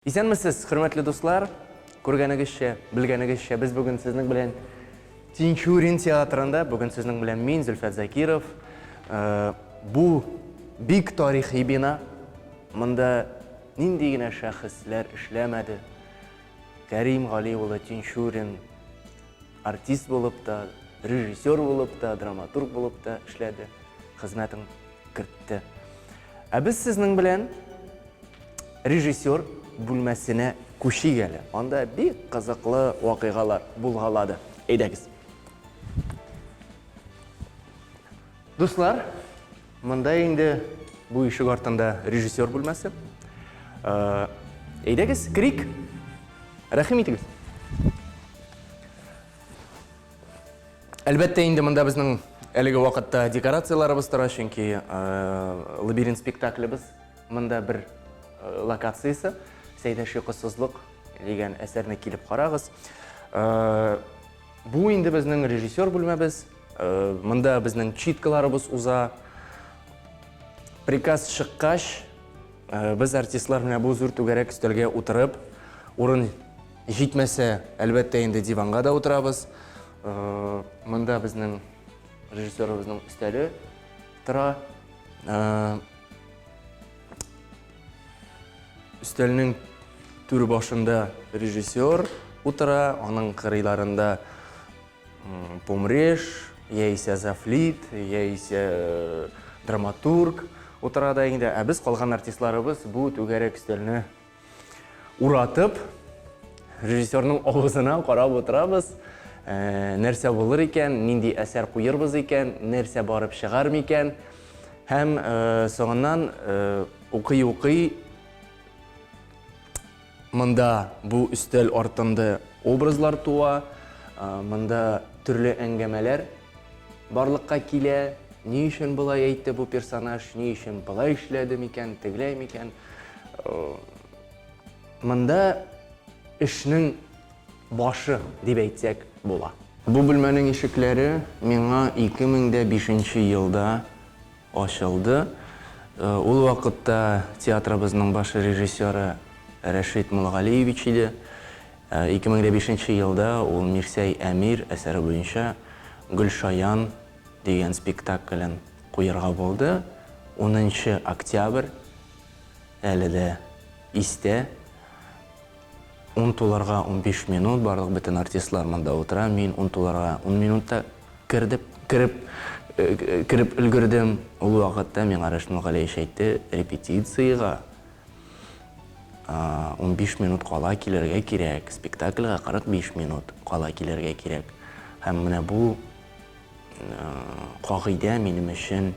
Исәнмесез, хөрмәтле дуслар, күргәнегезчә, белгәнегезчә, без бүген сезнең белән Тинчурин театрында, бүген сезнең белән мин, Зөлфәт Закиров. Бу бик тарихи бина. Монда нинди генә шәхесләр эшләмәде. Кәрим Гали улы Тинчурин артист булып та, режиссер булып та, драматург булып та эшләде, хезмәтен кертте. Ә без сезнең белән режиссер бүлмәсенә күчик әле. Анда бик кызыклы вакыйгалар булгалады. Әйдәгез. Дуслар, монда инде бу ишек артында режиссер бүлмәсе. Әйдәгез, крик. Рәхим итегез. Әлбәттә инде монда безнең әлеге вакытта декорацияларыбыз тора, чөнки лабиринт спектаклебез монда бер локациясы. Сәйдәш йокысызлык дигән әсәрне килеп карагыз. Бу инде безнең режиссер бүлмәбез. Монда безнең читкаларыбыз уза. Приказ чыккач, без артистлар менә бу зур түгәрәк өстәлгә утырып, урын җитмәсә, әлбәттә инде диванга да утырабыз. Монда безнең режиссерыбызның өстәле тора. Өстәлнең түр башында режиссер утыра, аның кырыйларында помреж, яисә зафлит, яисә драматург утыра да инде. Ә без калган артистларыбыз бу түгәрәк өстәлне уратып, режиссерның авызына карап утырабыз. Нәрсә булыр икән, нинди әсәр куербыз икән, нәрсә барып чыгар микән. Һәм соңыннан укый монда бу өстәл артында образлар туа, монда төрле әңгәмәләр барлыкка килә. Ни өчен булай әйтте бу персонаж, ни өчен булай эшләде микән, тегеләй микән. Монда эшнең башы дип әйтсәк була. Бу бүлмәнең ишекләре миңа 2005 елда ачылды. Ул вакытта театрыбызның баш режиссеры Рәшит Мулгалиевич иде. 2005 елда ул Мирсәй Әмир әсәре буенча Гөлшаян дигән спектаклен куярга булды. 10 октябрь әле дә истә. 10 туларга 15 минут барлык бөтен артистлар монда утыра. Мин 10 туларга 10 минутта кирип өлгердем. Ул вакытта миңа Рәшит Мулгалиевич әйтте, репетицияга 15 минут кала килергә кирәк, спектакльгә 45 минут кала килергә кирәк. Һәм менә бу кагыйдә минем өчен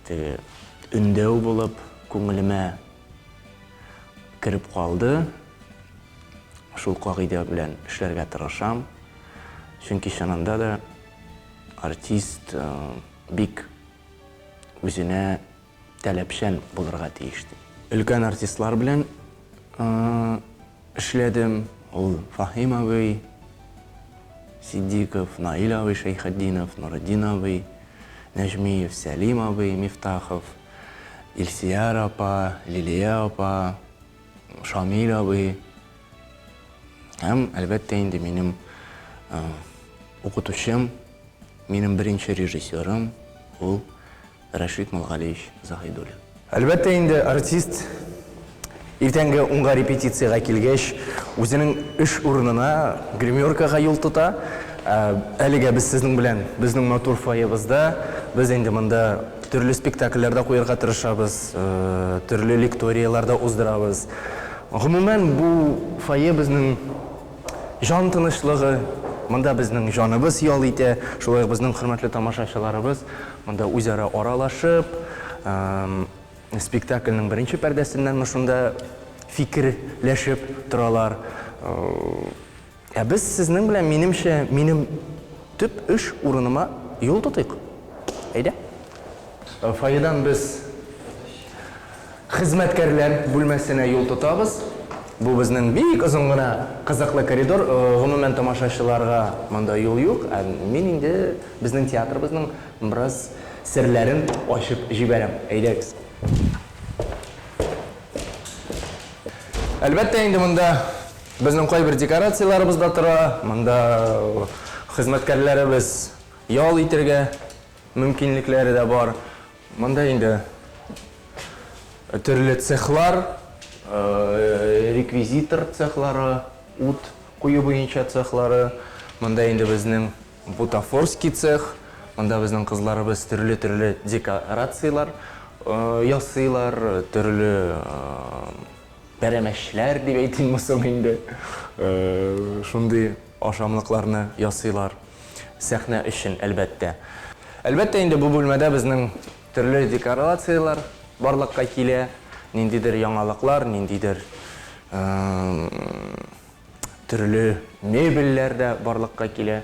өндәү булып күңелемә кирип калды. Шул кагыйдә белән эшләргә тырышам. Чөнки чынында да артист бик үзенә таләпчән булырга тиеш. Өлкән артистлар белән эшләдем. Ул Фахим абый, Сидиков, Наил абый, Шәйхетдинов, Нуретдин абый, Нәҗмиев, Сәлим абый, Мифтахов, Илсияр апа, Лилия апа, Шамил абый. Һәм әлбәттә инде минем укытучым, минем беренче режиссерым ул Рәшит Мулгалиевич Заһидуллин. Әлбәттә инде артист иртәнге 10-га репетицияга килгәч, үзенең эш урынына, гримеркага юл тота. Әлегә без сезнең белән безнең матур фойебызда, без инде монда төрле спектакльләрдә куярга тырышабыз, төрле лекторияларда уздырабыз. Гомумән бу фойе безнең жан тынычлыгы, монда безнең җаныбыз ял итә, шулай безнең хөрмәтле тамашачыларыбыз монда үзара аралашып, спектакльнең беренче пәрдәсеннән шунда фикерләшеп торалар. Ә без сезнең белән минем төп эш урыныма юл тотыйк. Әйдә. Фойедан без хезмәткәрләр бүлмәсенә юл тотабыз. Бу безнең бик озын гына кызыклы коридор. Гомумән тамашачыларга монда юл юк. Мин инде безнең театрыбызның бераз серләрен ачып җибәрәм. Әйдәгез. Әлбәттә инде монда безнең кайбер декорацияларыбыз да тора. Монда хезмәткәрләребез ял итәргә мөмкинлекләре дә бар. Монда инде төрле цехлар, реквизитор цехлары, ут кую буенча цехлары. Монда инде безнең бутафорский цех. Монда безнең кызларыбыз төрле декорациялар ясыйлар, төрле пәрәмәчләр дип әйтим соң инде. Шундый ашамлыкларны ясыйлар сәхнә өчен әлбәттә. Әлбәттә инде бу бүлмәдә безнең төрле декорациялар барлыкка килә, ниндидер яңалыклар, ниндидер төрле мебельләр дә барлыкка килә.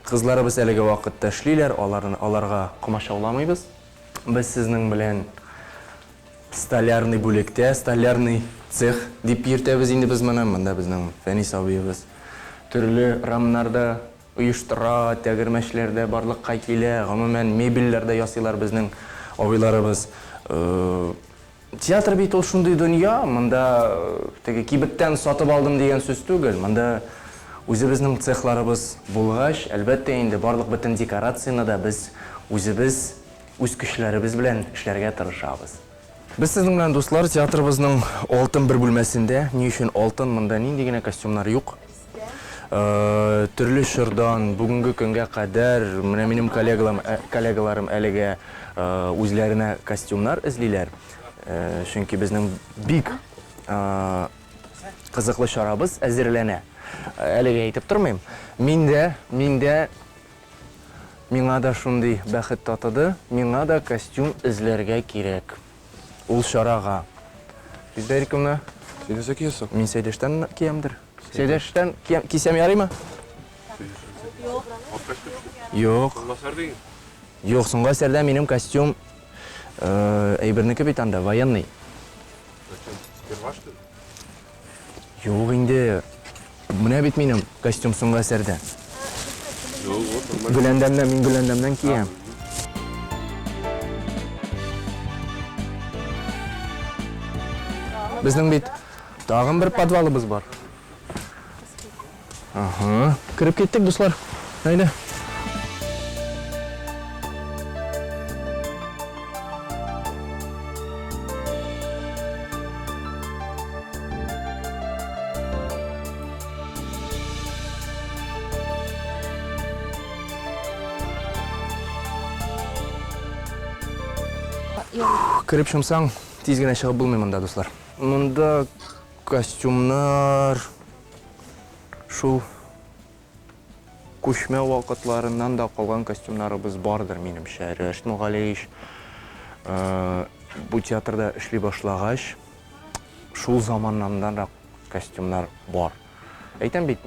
Кызларыбыз әлеге вакытта эшлиләр, аларга комачауламыйбыз. Без сезнең белән столярный бүлектә, столярный цех дип йөртәбез инде без моны. Монда безнең Фәнис абыебыз төрле рамнарда оештыра, тәгәрмәчләрдә барлыкка килә, гомумән мебельләрдә ясыйлар безнең абыйларыбыз. Театр бит ул шундый дөнья, монда теге кибеттән сатып алдым дигән сүз түгел. Монда үзебезнең цехларыбыз булгач, әлбәттә инде барлык бөтен декорацияны да без үзебез үз көчләребез белән эшләргә тырышабыз. Без сезнең белән дуслар театрыбызның алтын бер бүлмәсендә. Ни өчен алтын? Монда нинди генә костюмнар юк. Төрле чордан бүгенге көнгә кадәр менә минем коллегаларым әлегә үзләренә костюмнар эзлиләр. Чөнки безнең бик кызыклы чарабыз әзерләнә. Әлегә әйтеп тормыйм. Миңа да шундый бәхет татыды. Миңа да костюм эзләргә кирәк. Ул чарага. Бездә кемне? Сәйдәшә киясың? Мин Сәйдәштән киямдыр. Сәйдәштән кисәм ярыймы? Юк. Юк, соңгы әсәрдә минем костюм әйбернеке бит анда, военный. Юк инде. Менә бит минем костюм соңгы әсәрдә. Гөләндәмнән киям. Безнең бит тагын бер подвалыбыз бар. Кіріп кеттік, дуслар. Әйді. Кіріп шымсаң, тиз генә чыгып булмый монда, дуслар. Монда костюмнар шул күчмә вакытларыннан да калган костюмнарыбыз бардыр минемчә. Рәшит Мөгалиевич бу театрда эшли башлагач, шул заманнан да костюмнар бар. Әйтәм бит,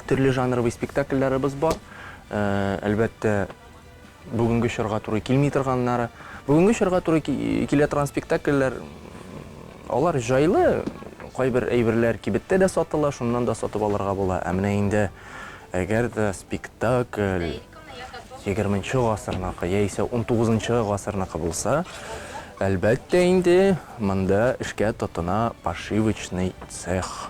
төрле жанрлы спектакльләребез бар. Әлбәттә, бүгенге чорга туры килми торганнары. Бүгенге чорга туры килә торган спектакльләр алар җайлы, кайбер әйберләр кибеттә дә сатыла, шуннан да сатып алырга була. Ә менә инде әгәр дә спектакль 20-нче гасырныкы яисә 19-нчы гасырныкы булса, әлбәттә инде монда эшкә тотына пошивочный цех.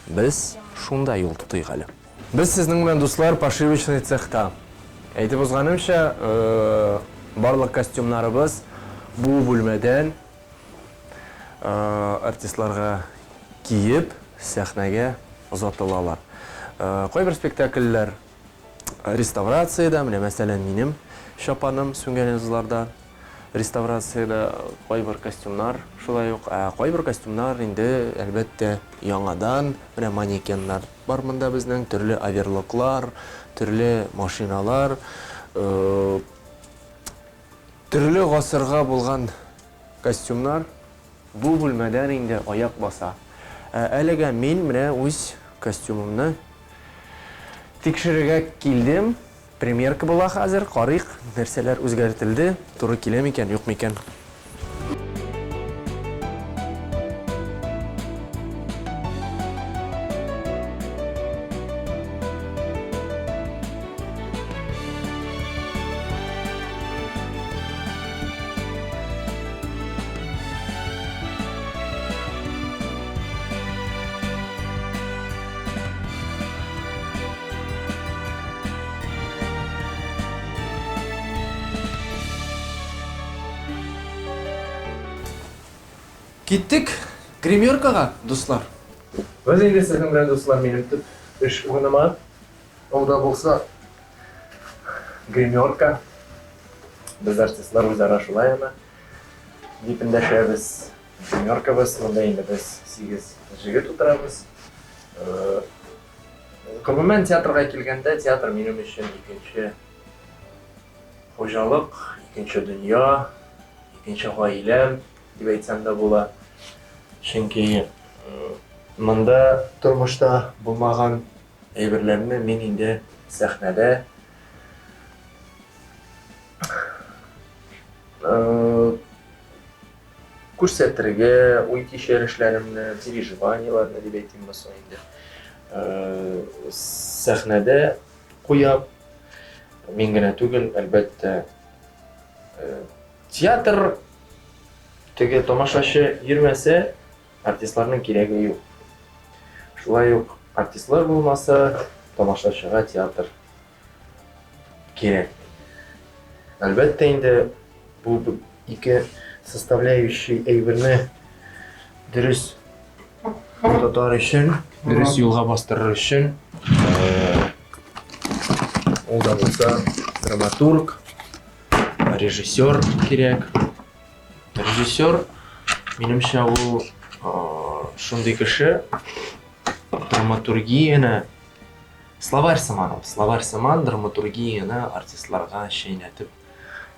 Без шунда юл тотыйк әле. Без сезнең белән дуслар пошивочный цехта. Әйтеп узганымча, барлык костюмнарыбыз бу бүлмәдән артистларга киеп сәхнәгә озатылалар. Кайбер спектакльләр реставрациядә, менә мәсәлән минем шапаным сүнгән язларда реставрациядә кайбер костюмнар шулай ук, кайбер костюмнар инде әлбәттә яңадан, менә манекеннар бар монда безнең, төрле оверлоклар, төрле машиналар, төрле гасырга булган костюмнар бу бүлмәдән инде аяк баса. Әлегә мин менә үз костюмымны тикшерергә килдем. Премьерка була хәзер, карыйк, нәрсәләр үзгәртелде, туры килә микән, юк микән. Кеттік гримеркаға, достар. Өз енді сіздің білен достар менің түп үш ұғыныма. Олда болса гримерка. Біз артистлар өзара шулайына. Депіндәші біз гримерка біз, онда енді біз 8 жігіт отырамыз. Көбімен театрға келгенде театр менің үшін екінші қожалық, екінші дүния, екінші ғаилем деп айтсам да бола. Чөнки мында тормышта булмаган әйберләрне мен инде сәхнәдә күрсәтергә, уй кичерешләремне, переживанияларны дип әйтим булса инде. Сәхнәдә куяп, мин генә түгел, әлбәттә, театр теге тамашачы йөрмәсә, артистларның кирәге юк. Шулай ук артистлар булмаса, тамашачыга театр кирәк. Әлбәттә инде бу ике составляющий әйберне дөрес тотар өчен, дөрес юлга бастырыр өчен, ул да булса драматург, режиссер кирәк. Режиссер, минемчә, ул шундый кеше, драматургияны словарь сыман драматургияны артистларга шәйнәтеп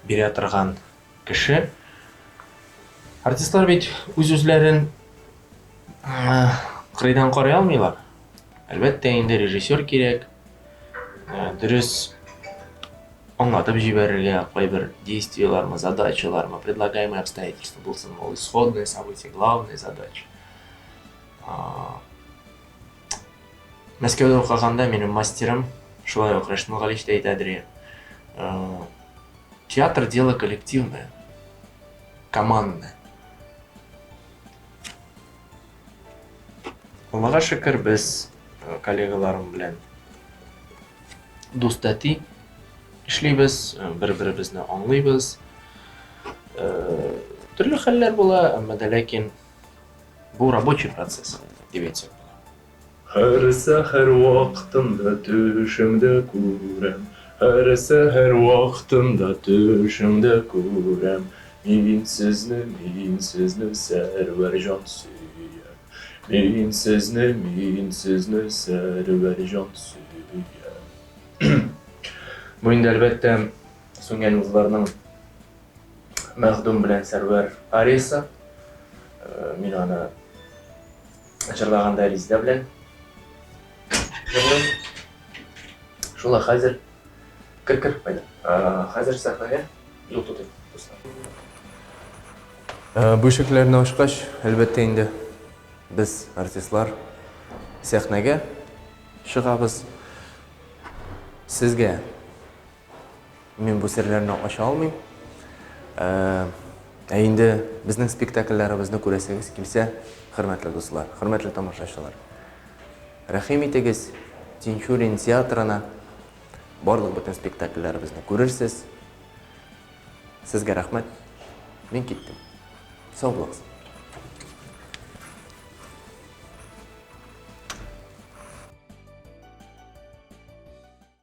бирә торган кеше. Артистлар бит үз-үзләрен кырыйдан карый алмыйлар. Әлбәттә инде режиссер кирәк. Дөрес аңлатып җибәрергә кайбер действиялармы, задачалармы, предлагаемые обстоятельства булсын, ул исходное событие, главная задача. Мәскәүдә укыганда минем мастерым, шулай ук Рәшит Галич та әйтәдер, театр дело коллективное, командное. Аллага шөкер, без коллегаларым белән дустати эшлибез, бер-беребезне аңлыйбыз. Төрле хәлләр була, әмма дә ләкин бу рабочий процесс дип әйтсәк була. Һәр сәхәр вакытымда төшемдә күрәм, һәр сәхәр вакытымда төшемдә күрәм, мин сезне сәрвәр җан сөям, мин сезне сәрвәр җан сөям. Бу инде әлбәттә Сүнгән юлларның Мәхдүм белән Сәрвәр ариясы. Мин аны җырлаганда Резидә белән җырлыйм. Шулай хәзер кер кайда. Хәзер сәхнәгә юл тотыйм, дуслар. Бу шикләрне ачкач, әлбәттә инде без артистлар сәхнәгә чыгабыз. Сезгә мин бу серләрне ача алмыйм. Инде безнең спектакльләребезне күрәсегез килсә, хөрмәтле дуслар, хөрмәтле тамашачылар, рәхим итегез, Тинчурин театрына барлык бөтен спектакльләребезне күрерсез. Сезгә рәхмәт. Мин киттем. Сау булыгыз.